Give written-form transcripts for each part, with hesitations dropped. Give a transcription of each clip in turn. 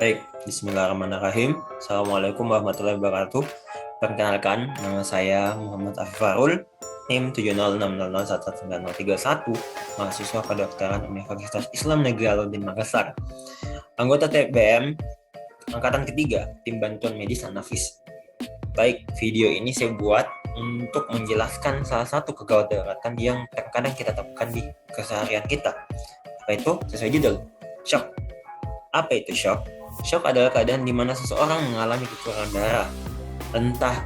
Baik, bismillahirrahmanirrahim. Assalamualaikum warahmatullahi wabarakatuh. Perkenalkan, nama saya Muhammad Afifarul, NIM 70060011031, mahasiswa kedokteran Universitas Islam Negeri Alauddin Makassar. Anggota TBM Angkatan Ketiga, Tim Bantuan Medis Anafis. Baik, video ini saya buat untuk menjelaskan salah satu kegawataratan yang terkadang kita temukan di keseharian kita. Apa itu? Sesuai judul, shock. Apa itu shock? Shock adalah keadaan di mana seseorang mengalami kekurangan darah. Entah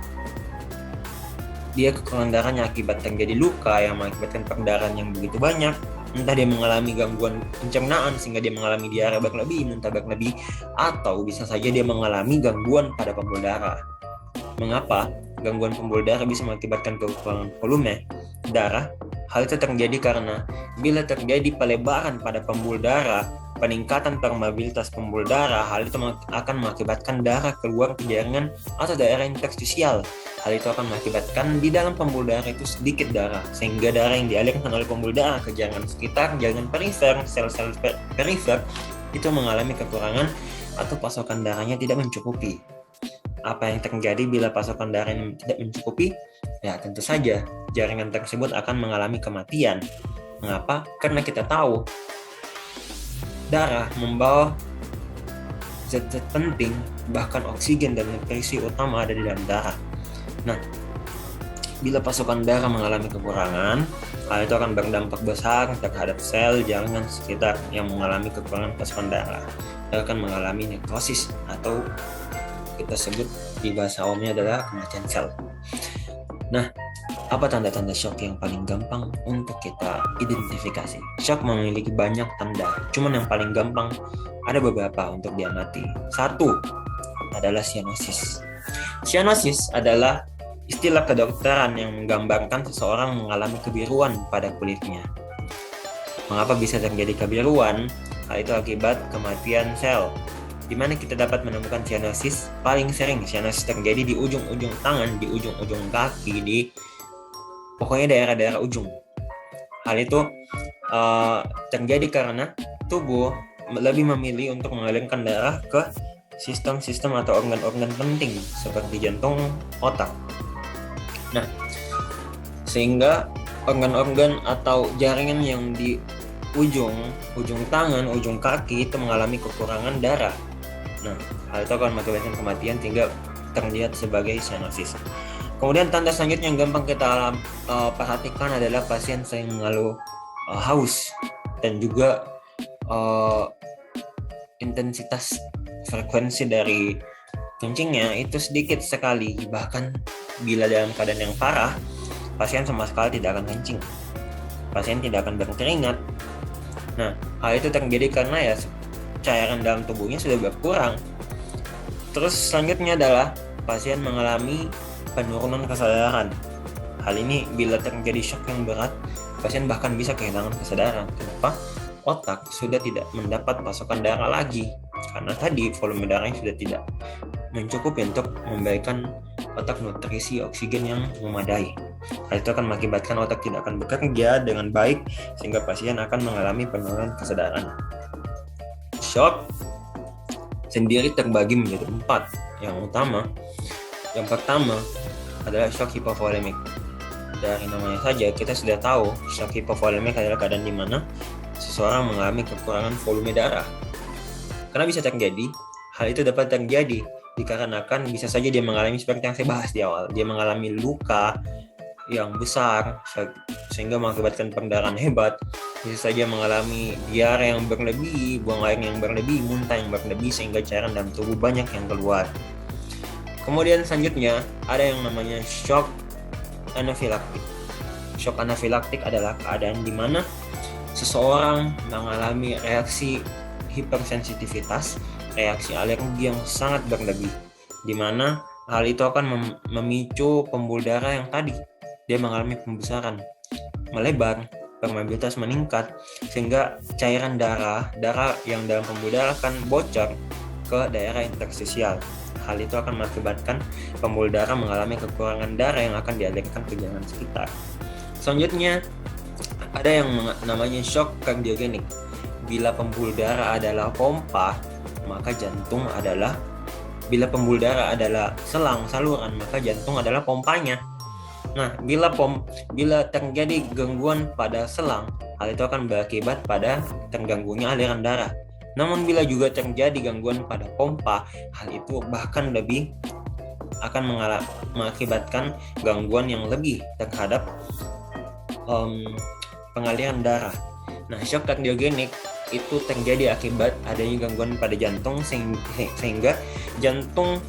dia kekurangan darahnya akibat terjadi luka yang mengakibatkan perdarahan yang begitu banyak, entah dia mengalami gangguan pencernaan sehingga dia mengalami diare berlebih, muntah berlebih, atau bisa saja dia mengalami gangguan pada pembuluh darah. Mengapa gangguan pembuluh darah bisa mengakibatkan kekurangan volume darah? Hal itu terjadi karena bila terjadi pelebaran pada pembuluh darah, peningkatan permeabilitas pembuluh darah, hal itu akan mengakibatkan darah keluar ke jaringan atau daerah interstisial. Hal itu akan mengakibatkan di dalam pembuluh darah itu sedikit darah, sehingga darah yang dialirkan oleh pembuluh darah ke jaringan sekitar, jaringan perifer, sel-sel perifer itu mengalami kekurangan atau pasokan darahnya tidak mencukupi. Apa yang terjadi bila pasokan darah ini tidak mencukupi? Ya, tentu saja jaringan tersebut akan mengalami kematian. Mengapa? Karena kita tahu darah membawa zat-zat penting, bahkan oksigen dan nutrisi utama ada di dalam darah. Nah, bila pasokan darah mengalami kekurangan, hal itu akan berdampak besar terhadap sel jaringan sekitar yang mengalami kekurangan pasokan darah. Dia akan mengalami nekrosis atau kita sebut di bahasa umumnya adalah kematian sel. Nah, apa tanda-tanda shock yang paling gampang untuk kita identifikasi? Shock memiliki banyak tanda, cuman yang paling gampang ada beberapa untuk diamati. Satu adalah cyanosis. Cyanosis adalah istilah kedokteran yang menggambarkan seseorang mengalami kebiruan pada kulitnya. Mengapa bisa terjadi kebiruan? Hal itu akibat kematian sel. Di mana kita dapat menemukan cyanosis? Paling sering cyanosis terjadi di ujung-ujung tangan, di ujung-ujung kaki, di pokoknya daerah-daerah ujung. Hal itu terjadi karena tubuh lebih memilih untuk mengalirkan darah ke sistem-sistem atau organ-organ penting seperti jantung, otak. Nah, sehingga organ-organ atau jaringan yang di ujung tangan, ujung kaki itu mengalami kekurangan darah. Nah, hal itu akan mengakibatkan kematian sehingga terlihat sebagai cyanosis. Kemudian tanda selanjutnya yang gampang kita perhatikan adalah pasien sering mengeluh haus dan juga intensitas frekuensi dari kencingnya itu sedikit sekali, bahkan bila dalam keadaan yang parah pasien sama sekali tidak akan kencing, pasien tidak akan berkeringat. Nah, hal itu terjadi karena ya cairan dalam tubuhnya sudah berkurang. Terus selanjutnya adalah pasien mengalami penurunan kesadaran. Hal ini bila terjadi shock yang berat, pasien bahkan bisa kehilangan kesadaran. Kenapa? Otak sudah tidak mendapat pasokan darah lagi, karena tadi volume darahnya sudah tidak mencukupi untuk memberikan otak nutrisi oksigen yang memadai. Hal itu akan mengakibatkan otak tidak akan bekerja dengan baik sehingga pasien akan mengalami penurunan kesadaran. Shock sendiri terbagi menjadi 4. Yang pertama adalah shock hipovolemik. Dari namanya saja kita sudah tahu shock hipovolemik adalah keadaan di mana seseorang mengalami kekurangan volume darah. Karena bisa terjadi, hal itu dapat terjadi dikarenakan bisa saja dia mengalami seperti yang saya bahas di awal, dia mengalami luka yang besar sehingga mengakibatkan perdarahan hebat, bisa saja mengalami diare yang berlebih, buang air yang berlebih, muntah yang berlebih sehingga cairan dalam tubuh banyak yang keluar. Kemudian selanjutnya ada yang namanya shock anafilaktik. Shock anafilaktik adalah keadaan di mana seseorang mengalami reaksi hipersensitivitas, reaksi alergi yang sangat berlebih, di mana hal itu akan memicu pembuluh darah yang tadi dia mengalami pembesaran, melebar, permeabilitas meningkat, sehingga cairan darah yang dalam pembuluh darah akan bocor ke daerah interstisial. Hal itu akan mengakibatkan pembuluh darah mengalami kekurangan darah yang akan dialirkan ke jaringan sekitar. Selanjutnya ada yang namanya shock kardiogenik. Bila pembuluh darah adalah pompa maka jantung adalah, bila pembuluh darah adalah selang saluran, maka jantung adalah pompanya. Nah, bila terjadi gangguan pada selang, hal itu akan berakibat pada terganggunya aliran darah. Namun bila juga terjadi gangguan pada pompa, hal itu bahkan lebih akan mengakibatkan gangguan yang lebih terhadap pengaliran darah. Nah, shock kardiogenik itu terjadi akibat adanya gangguan pada jantung sehingga jantung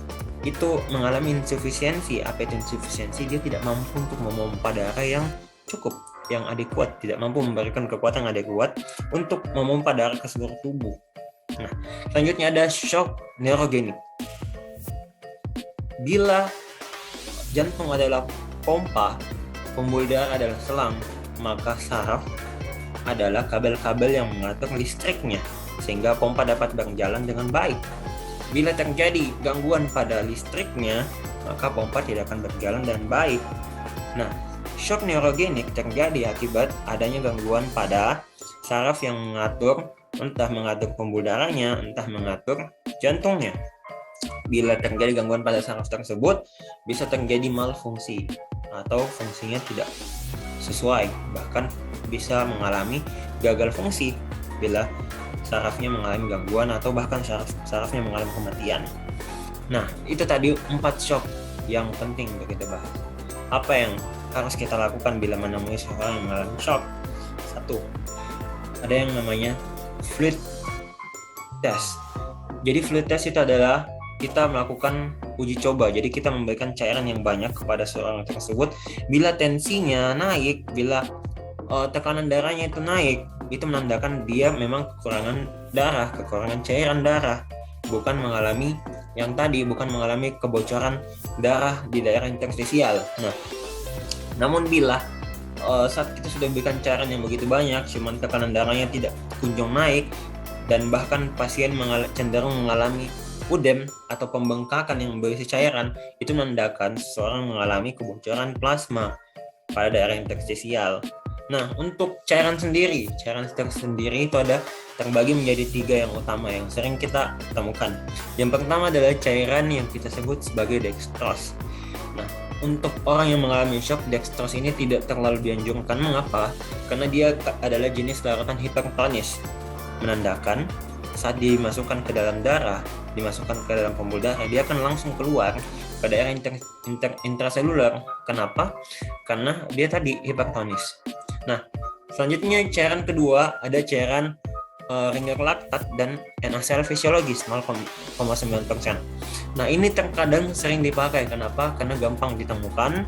itu mengalami insufisiensi. Apa itu insufisiensi? Dia tidak mampu untuk memompa darah yang cukup, yang adekuat, tidak mampu memberikan kekuatan yang adekuat untuk memompa darah ke seluruh tubuh. Nah, selanjutnya ada shock neurogenik. Bila jantung adalah pompa, pembuluh darah adalah selang, maka saraf adalah kabel-kabel yang mengatur listriknya sehingga pompa dapat berjalan dengan baik. Bila terjadi gangguan pada listriknya, maka pompa tidak akan berjalan dengan baik. Nah, shock neurogenik terjadi akibat adanya gangguan pada saraf yang entah mengatur pembuluh darahnya, entah mengatur jantungnya. Bila terjadi gangguan pada saraf tersebut, bisa terjadi malfungsi atau fungsinya tidak sesuai, bahkan bisa mengalami gagal fungsi bila sarafnya mengalami gangguan atau bahkan sarafnya mengalami kematian. Nah, itu tadi 4 shock yang penting untuk kita bahas. Apa yang harus kita lakukan bila menemui seorang yang mengalami shock? 1. Ada yang namanya fluid test. Jadi fluid test itu adalah kita melakukan uji coba. Jadi kita memberikan cairan yang banyak kepada seorang tersebut. Bila tensinya naik, bila tekanan darahnya itu naik, itu menandakan dia memang kekurangan darah, kekurangan cairan darah, bukan mengalami kebocoran darah di daerah interstisial. Nah, namun bila saat kita sudah berikan cairan yang begitu banyak, cuman tekanan darahnya tidak kunjung naik, dan bahkan pasien cenderung mengalami udem atau pembengkakan yang berisi cairan, itu menandakan seseorang mengalami kebocoran plasma pada daerah interstisial. Nah, untuk cairan sendiri itu ada terbagi menjadi 3 yang utama yang sering kita temukan. Yang pertama adalah cairan yang kita sebut sebagai dextrose. Nah, untuk orang yang mengalami shock, dextrose ini tidak terlalu dianjurkan. Mengapa? Karena dia adalah jenis larutan hipertonis, menandakan saat dimasukkan ke dalam darah, dimasukkan ke dalam pembuluh darah, dia akan langsung keluar ke daerah intraseluler. Kenapa? Karena dia tadi hipertonis. Nah, selanjutnya cairan kedua ada cairan Ringer laktat dan NaCl fisiologis 0,9%. Nah, ini terkadang sering dipakai. Kenapa? Karena gampang ditemukan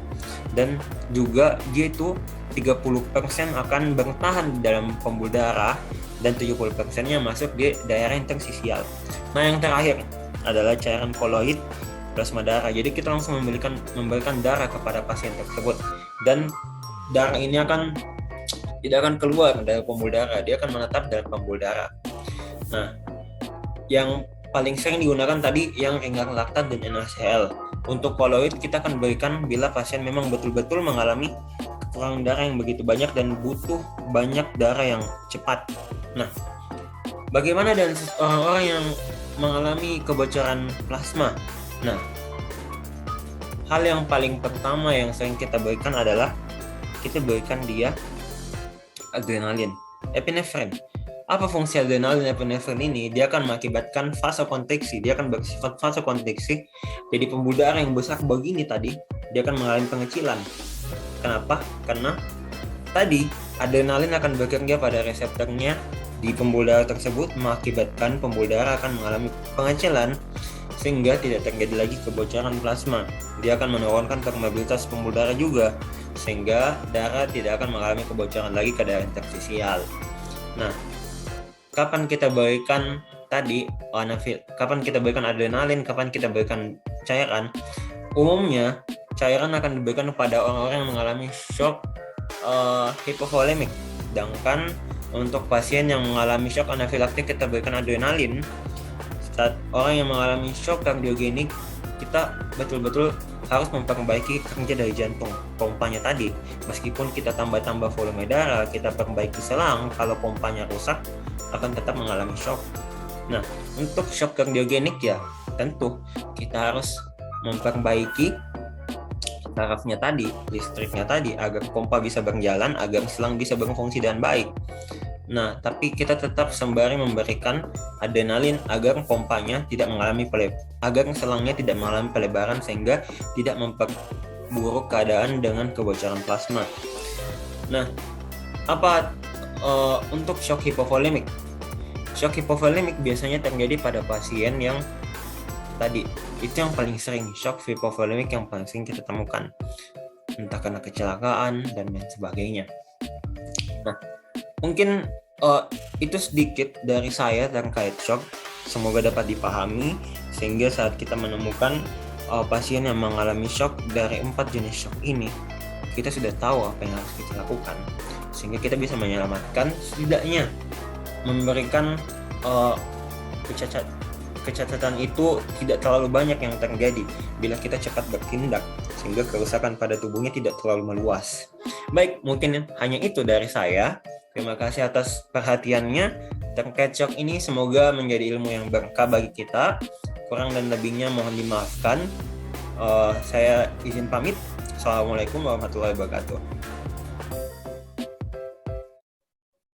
dan juga dia itu 30% akan bertahan di dalam pembuluh darah dan 70%-nya masuk di daerah interstisial. Nah, yang terakhir adalah cairan koloid plasma darah. Jadi kita langsung memberikan darah kepada pasien tersebut, dan darah ini tidak akan keluar dari pembuluh darah, dia akan menetap dalam pembuluh darah. Nah, yang paling sering digunakan tadi yang Ringer laktat dan NaCl. Untuk koloid kita akan berikan bila pasien memang betul-betul mengalami kekurangan darah yang begitu banyak dan butuh banyak darah yang cepat. Nah, bagaimana dengan orang-orang yang mengalami kebocoran plasma? Nah, hal yang paling pertama yang sering kita berikan adalah kita berikan dia adrenalin, epinefrin. Apa fungsi adrenalin epinefrin ini? Dia akan mengakibatkan vasokonstriksi. Dia akan bersifat vasokonstriksi. Jadi pembuluh darah yang besar begini tadi, dia akan mengalami pengecilan. Kenapa? Karena tadi adrenalin akan bekerja pada reseptornya di pembuluh darah tersebut, mengakibatkan pembuluh darah akan mengalami pengecilan sehingga tidak terjadi lagi kebocoran plasma. Dia akan menurunkan permeabilitas pembuluh darah juga, sehingga darah tidak akan mengalami kebocoran lagi ke daerah interstisial. Nah, kapan kita berikan adrenalin, kapan kita berikan cairan? Umumnya cairan akan diberikan kepada orang-orang yang mengalami shock hipovolemik. Sedangkan untuk pasien yang mengalami shock anafilaktik kita berikan adrenalin. Saat orang yang mengalami shock kardiogenik, kita betul-betul harus memperbaiki kerja dari jantung, pompanya tadi. Meskipun kita tambah volume darah, kita perbaiki selang, kalau pompanya rusak akan tetap mengalami shock. Nah, untuk shock kardiogenik ya tentu kita harus memperbaiki sarafnya tadi, listriknya tadi, agar pompa bisa berjalan, agar selang bisa berfungsi dengan baik. Nah, tapi kita tetap sembari memberikan adrenalin agar pompanya tidak mengalami agar selangnya tidak mengalami pelebaran sehingga tidak memperburuk keadaan dengan kebocoran plasma. Nah, apa untuk shock hipovolemik? Shock hipovolemik biasanya terjadi pada pasien yang tadi, itu yang paling sering, shock hipovolemik yang paling sering kita temukan, entah karena kecelakaan dan lain sebagainya. Nah, mungkin itu sedikit dari saya terkait shock. Semoga dapat dipahami sehingga saat kita menemukan pasien yang mengalami shock dari 4 jenis shock ini, kita sudah tahu apa yang harus kita lakukan sehingga kita bisa menyelamatkan, setidaknya memberikan kecacatan itu tidak terlalu banyak yang terjadi bila kita cepat bertindak sehingga kerusakan pada tubuhnya tidak terlalu meluas. Baik, mungkin hanya itu dari saya. Terima kasih atas perhatiannya terkait shock ini. Semoga menjadi ilmu yang berkah bagi kita. Kurang dan lebihnya mohon dimaafkan. Saya izin pamit. Assalamualaikum warahmatullahi wabarakatuh.